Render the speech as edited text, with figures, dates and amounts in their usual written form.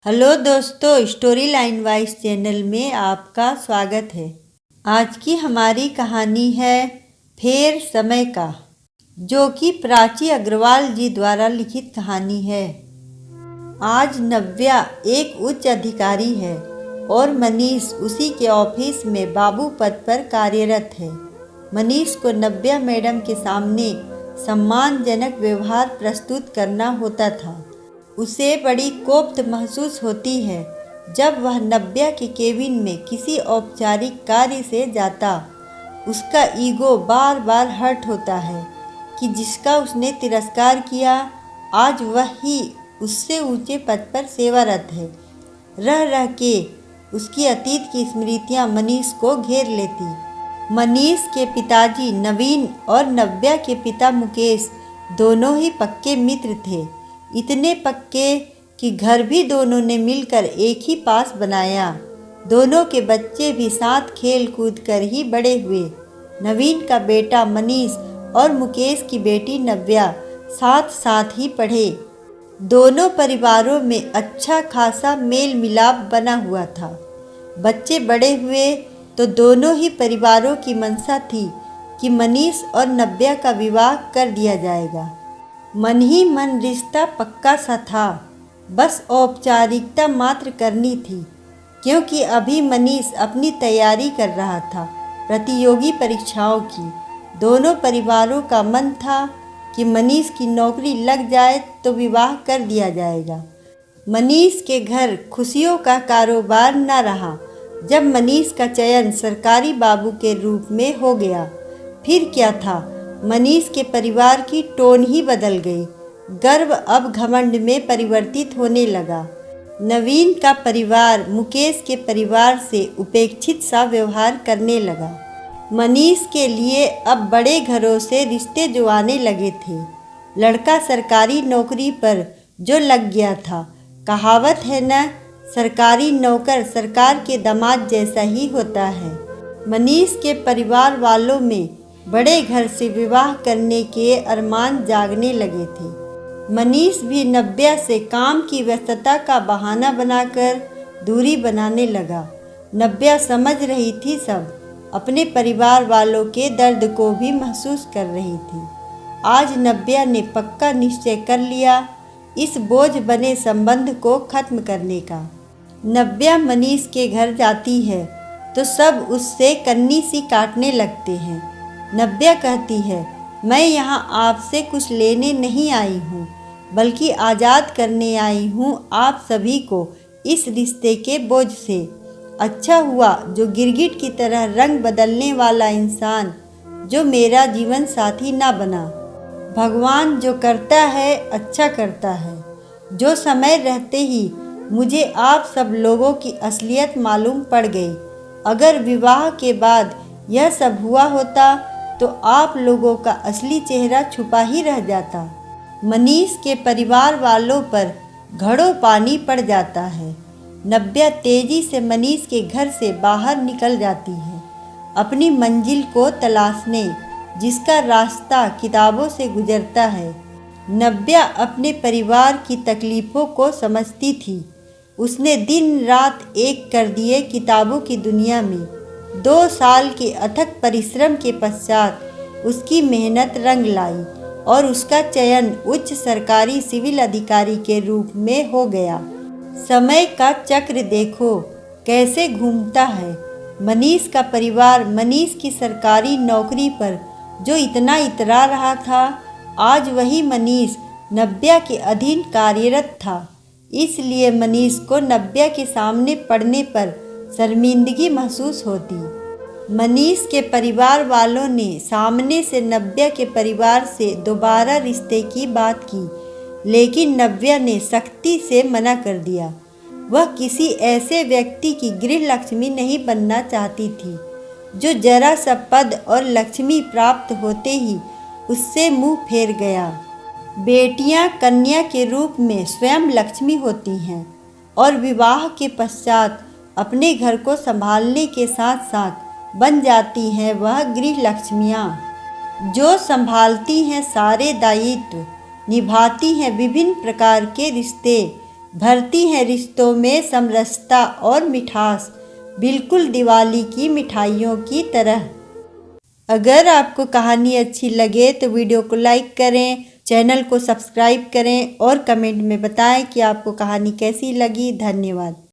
Hello दोस्तों, story line wise channel में आपका स्वागत है। आज की हमारी कहानी है फेर समय का, जो कि प्राची अग्रवाल जी द्वारा लिखित कहानी है। आज नव्या एक उच्च अधिकारी है और मनीष उसी के ऑफिस में बाबू पद पर कार्यरत है। मनीष को नव्या मैडम के सामने सम्मानजनक व्यवहार प्रस्तुत करना होता था। उसे बड़ी कोफ्त महसूस होती है जब वह नव्या के केबिन में किसी औपचारिक कार्य से जाता। उसका ईगो बार बार हर्ट होता है कि जिसका उसने तिरस्कार किया, आज वह ही उससे ऊंचे पद पर सेवारत है। रह रह के उसकी अतीत की स्मृतियां मनीष को घेर लेती। मनीष के पिताजी नवीन और नव्या के पिता मुकेश दोनों ही पक्के मित्र थे। इतने पक्के कि घर भी दोनों ने मिलकर एक ही पास बनाया। दोनों के बच्चे भी साथ खेल कूद कर ही बड़े हुए। नवीन का बेटा मनीष और मुकेश की बेटी नव्या साथ साथ ही पढ़े। दोनों परिवारों में अच्छा खासा मेल मिलाप बना हुआ था। बच्चे बड़े हुए तो दोनों ही परिवारों की मंशा थी कि मनीष और नव्या का विवाह कर दिया जाएगा। मन ही मन रिश्ता पक्का सा था, बस औपचारिकता मात्र करनी थी, क्योंकि अभी मनीष अपनी तैयारी कर रहा था प्रतियोगी परीक्षाओं की। दोनों परिवारों का मन था कि मनीष की नौकरी लग जाए तो विवाह कर दिया जाएगा। मनीष के घर खुशियों का कारोबार न रहा जब मनीष का चयन सरकारी बाबू के रूप में हो गया। फिर क्या था, मनीष के परिवार की टोन ही बदल गई। गर्व अब घमंड में परिवर्तित होने लगा। नवीन का परिवार मुकेश के परिवार से उपेक्षित सा व्यवहार करने लगा। मनीष के लिए अब बड़े घरों से रिश्ते जो आने लगे थे। लड़का सरकारी नौकरी पर जो लग गया था। कहावत है न, सरकारी नौकर सरकार के दामाद जैसा ही होता है। मनीष के परिवार वालों में बड़े घर से विवाह करने के अरमान जागने लगे थे। मनीष भी नव्या से काम की व्यस्तता का बहाना बनाकर दूरी बनाने लगा। नव्या समझ रही थी, सब अपने परिवार वालों के दर्द को भी महसूस कर रही थी। आज नव्या ने पक्का निश्चय कर लिया इस बोझ बने संबंध को खत्म करने का। नव्या मनीष के घर जाती है तो सब उससे कन्नी सी काटने लगते हैं। नव्या कहती है, मैं यहाँ आपसे कुछ लेने नहीं आई हूँ, बल्कि आज़ाद करने आई हूँ आप सभी को इस रिश्ते के बोझ से। अच्छा हुआ जो गिरगिट की तरह रंग बदलने वाला इंसान जो मेरा जीवन साथी ना बना। भगवान जो करता है अच्छा करता है। जो समय रहते ही मुझे आप सब लोगों की असलियत मालूम पड़ गई। अगर विवाह के बाद यह सब हुआ होता तो आप लोगों का असली चेहरा छुपा ही रह जाता। मनीष के परिवार वालों पर घड़ों पानी पड़ जाता है। नव्या तेजी से मनीष के घर से बाहर निकल जाती है, अपनी मंजिल को तलाशने, जिसका रास्ता किताबों से गुजरता है। नव्या अपने परिवार की तकलीफ़ों को समझती थी। उसने दिन रात एक कर दिए किताबों की दुनिया में। 2 साल के अथक परिश्रम के पश्चात उसकी मेहनत रंग लाई और उसका चयन उच्च सरकारी सिविल अधिकारी के रूप में हो गया। समय का चक्र देखो कैसे घूमता है। मनीष का परिवार मनीष की सरकारी नौकरी पर जो इतना इतरा रहा था, आज वही मनीष नव्या के अधीन कार्यरत था। इसलिए मनीष को नव्या के सामने पड़ने पर शर्मिंदगी महसूस होती। मनीष के परिवार वालों ने सामने से नव्या के परिवार से दोबारा रिश्ते की बात की, लेकिन नव्या ने सख्ती से मना कर दिया। वह किसी ऐसे व्यक्ति की गृह लक्ष्मी नहीं बनना चाहती थी जो जरा सा पद और लक्ष्मी प्राप्त होते ही उससे मुंह फेर गया। बेटियां कन्या के रूप में स्वयं लक्ष्मी होती हैं और विवाह के पश्चात अपने घर को संभालने के साथ साथ बन जाती हैं वह गृह लक्ष्मियाँ, जो संभालती हैं सारे दायित्व, निभाती हैं विभिन्न प्रकार के रिश्ते, भरती हैं रिश्तों में समरसता और मिठास, बिल्कुल दिवाली की मिठाइयों की तरह। अगर आपको कहानी अच्छी लगे तो वीडियो को लाइक करें, चैनल को सब्सक्राइब करें और कमेंट में बताएं कि आपको कहानी कैसी लगी। धन्यवाद।